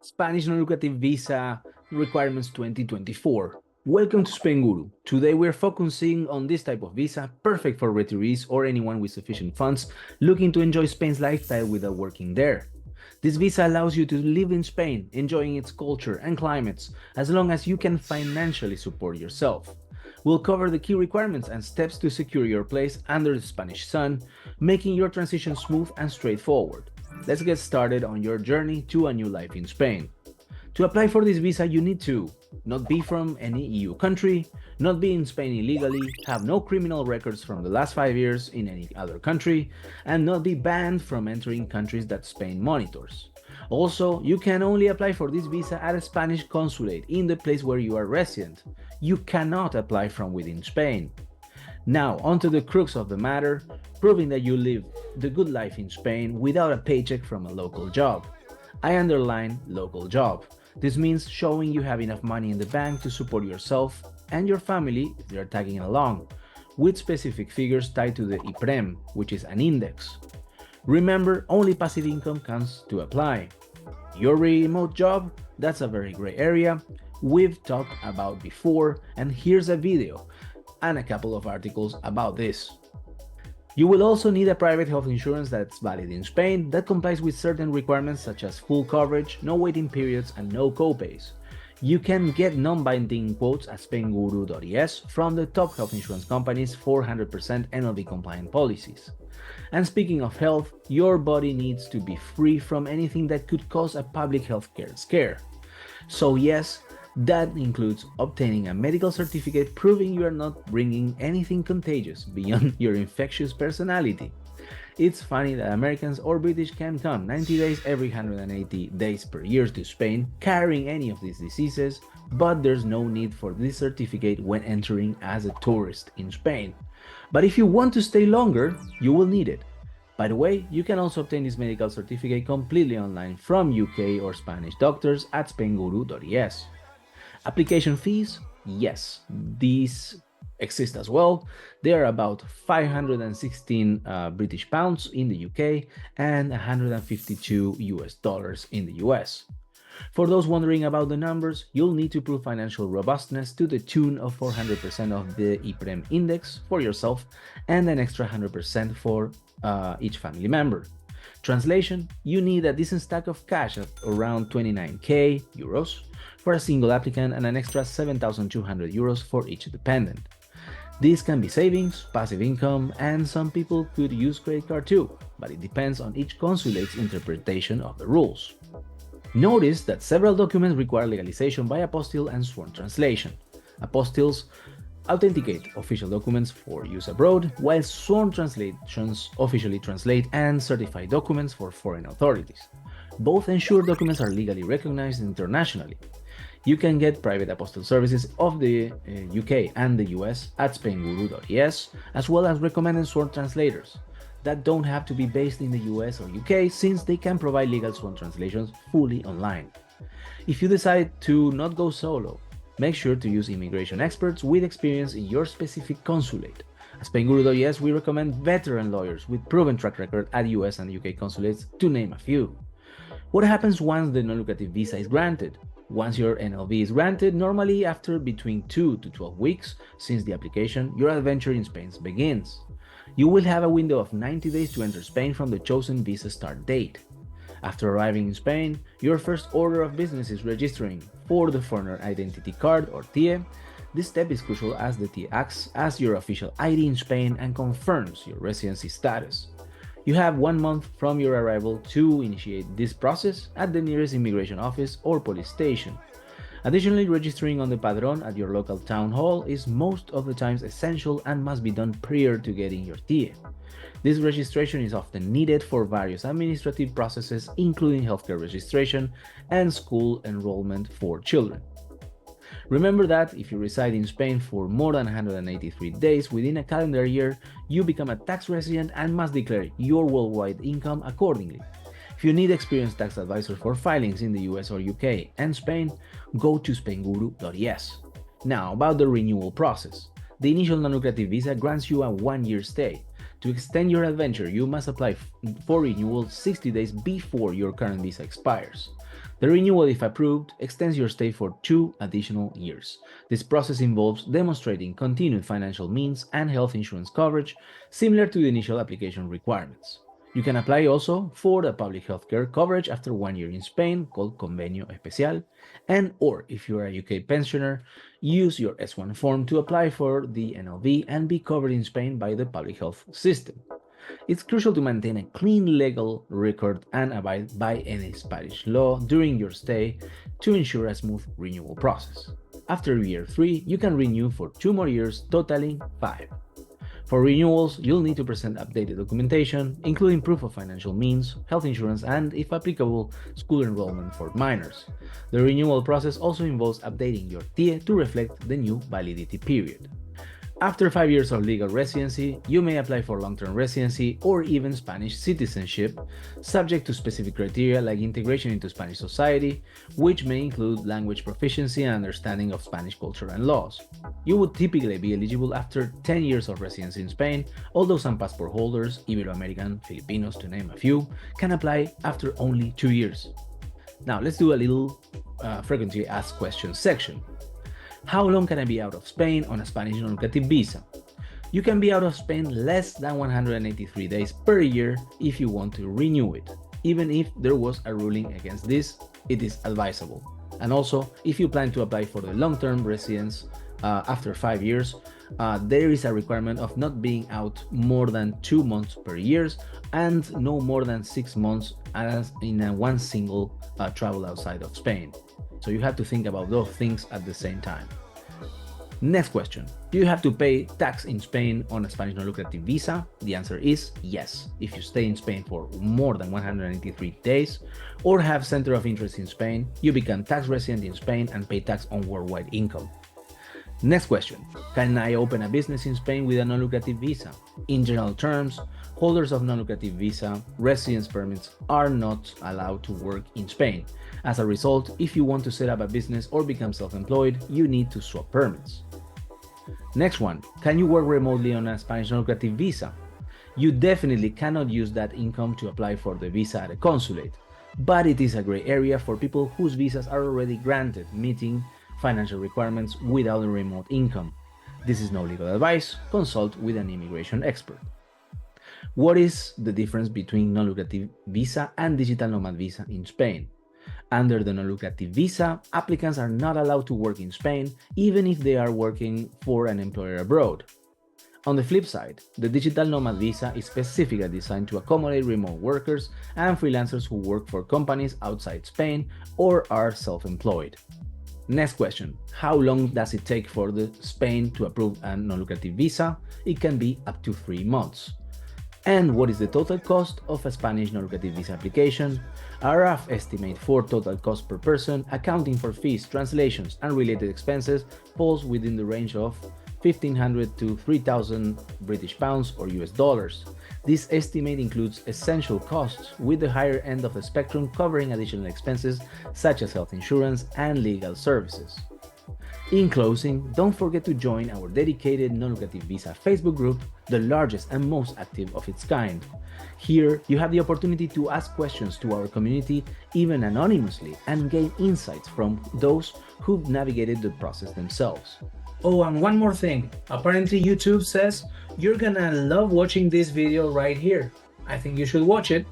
Spanish Non-Lucrative Visa Requirements 2024. Welcome to Spainguru. Today we're focusing on this type of visa, perfect for retirees or anyone with sufficient funds looking to enjoy Spain's lifestyle without working there. This visa allows you to live in Spain, enjoying its culture and climates, as long as you can financially support yourself. We'll cover the key requirements and steps to secure your place under the Spanish sun, making your transition smooth and straightforward. Let's get started on your journey to a new life in Spain. To apply for this visa, you need to not be from any EU country, not be in Spain illegally, have no criminal records from the last 5 years in any other country, and not be banned from entering countries that Spain monitors. Also, you can only apply for this visa at a Spanish consulate in the place where you are resident. You cannot apply from within Spain. Now, onto the crux of the matter, proving that you live the good life in Spain without a paycheck from a local job. I underline local job. This means showing you have enough money in the bank to support yourself and your family if they are tagging along, with specific figures tied to the IPREM, which is an index. Remember, only passive income counts to apply. Your remote job? That's a very gray area we've talked about before, and here's a video and a couple of articles about this. You will also need a private health insurance that's valid in Spain that complies with certain requirements such as full coverage, no waiting periods, and no copays. You can get non-binding quotes at Spainguru.es from the top health insurance companies for 100% NLV compliant policies. And speaking of health, your body needs to be free from anything that could cause a public healthcare scare. So yes, that includes obtaining a medical certificate proving you are not bringing anything contagious beyond your infectious personality. It's funny that Americans or British can come 90 days every 180 days per year to Spain carrying any of these diseases, but there's no need for this certificate when entering as a tourist in Spain. But if you want to stay longer, you will need it. By the way, you can also obtain this medical certificate completely online from UK or Spanish doctors at Spainguru.es. Application fees? Yes, these exist as well. They are about 516 British pounds in the UK and 152 US dollars in the US. For those wondering about the numbers, you'll need to prove financial robustness to the tune of 400% of the IPREM index for yourself and an extra 100% for each family member. Translation, you need a decent stack of cash of around 29k euros for a single applicant and an extra 7,200 euros for each dependent. These can be savings, passive income, and some people could use credit card too, but it depends on each consulate's interpretation of the rules. Notice that several documents require legalization by apostille and sworn translation. Apostilles authenticate official documents for use abroad, while sworn translations officially translate and certify documents for foreign authorities. Both ensure documents are legally recognized internationally. You can get private apostille services of the UK and the US at Spainguru.es, as well as recommended sworn translators that don't have to be based in the US or UK, since they can provide legal sworn translations fully online. If you decide to not go solo, make sure to use immigration experts with experience in your specific consulate. At Spainguru.es, we recommend veteran lawyers with proven track record at US and UK consulates, to name a few. What happens once the non-lucrative visa is granted? Once your NLV is granted, normally after between 2 to 12 weeks since the application, your adventure in Spain begins. You will have a window of 90 days to enter Spain from the chosen visa start date. After arriving in Spain, your first order of business is registering for the Foreigner Identity Card or TIE. This step is crucial as the TIE acts as your official ID in Spain and confirms your residency status. You have 1 month from your arrival to initiate this process at the nearest immigration office or police station. Additionally, registering on the Padrón at your local town hall is most of the times essential and must be done prior to getting your TIE. This registration is often needed for various administrative processes, including healthcare registration and school enrollment for children. Remember that if you reside in Spain for more than 183 days within a calendar year, you become a tax resident and must declare your worldwide income accordingly. If you need experienced tax advisors for filings in the US or UK and Spain, go to Spainguru.es. Now about the renewal process. The initial non-lucrative visa grants you a 1-year stay. To extend your adventure, you must apply for renewal 60 days before your current visa expires. The renewal, if approved, extends your stay for 2 additional years. This process involves demonstrating continued financial means and health insurance coverage, similar to the initial application requirements. You can apply also for the public healthcare coverage after 1 year in Spain, called Convenio Especial, or if you are a UK pensioner, use your S1 form to apply for the NLV and be covered in Spain by the public health system. It's crucial to maintain a clean legal record and abide by any Spanish law during your stay to ensure a smooth renewal process. After year 3, you can renew for 2 more years, totaling 5. For renewals, you'll need to present updated documentation, including proof of financial means, health insurance, and, if applicable, school enrollment for minors. The renewal process also involves updating your TIE to reflect the new validity period. After 5 years of legal residency, you may apply for long-term residency or even Spanish citizenship, subject to specific criteria like integration into Spanish society, which may include language proficiency and understanding of Spanish culture and laws. You would typically be eligible after 10 years of residency in Spain, although some passport holders, Ibero-American, Filipinos to name a few, can apply after only 2 years. Now let's do a little frequently asked questions section. How long can I be out of Spain on a Spanish Non-Lucrative Visa? You can be out of Spain less than 183 days per year if you want to renew it. Even if there was a ruling against this, it is advisable. And also, if you plan to apply for the long-term residence after 5 years, there is a requirement of not being out more than 2 months per year and no more than 6 months as in one single travel outside of Spain. So you have to think about those things at the same time. Next question. Do you have to pay tax in Spain on a Spanish Non-Lucrative Visa? The answer is yes. If you stay in Spain for more than 183 days or have center of interest in Spain, you become tax resident in Spain and pay tax on worldwide income. Next question. Can I open a business in Spain with a non-lucrative visa? In general terms, holders of non-lucrative visa residence permits are not allowed to work in Spain. As a result, if you want to set up a business or become self-employed, you need to swap permits. Next one. Can you work remotely on a Spanish non-lucrative visa? You definitely cannot use that income to apply for the visa at a consulate, but it is a gray area for people whose visas are already granted, meeting financial requirements without a remote income. This is no legal advice. Consult with an immigration expert. What is the difference between non-lucrative visa and digital nomad visa in Spain? Under the non-lucrative visa, applicants are not allowed to work in Spain, even if they are working for an employer abroad. On the flip side, the digital nomad visa is specifically designed to accommodate remote workers and freelancers who work for companies outside Spain or are self-employed. Next question. How long does it take for the Spain to approve a non-lucrative visa? It can be up to 3 months. And what is the total cost of a Spanish non-lucrative visa application? A rough estimate for total cost per person, accounting for fees, translations, and related expenses, falls within the range of 1,500 to 3,000 British pounds or US dollars. This estimate includes essential costs, with the higher end of the spectrum covering additional expenses such as health insurance and legal services. In closing, don't forget to join our dedicated non-lucrative visa Facebook group, the largest and most active of its kind. Here, you have the opportunity to ask questions to our community, even anonymously, and gain insights from those who've navigated the process themselves. Oh, and one more thing. Apparently YouTube says you're gonna love watching this video right here. I think you should watch it.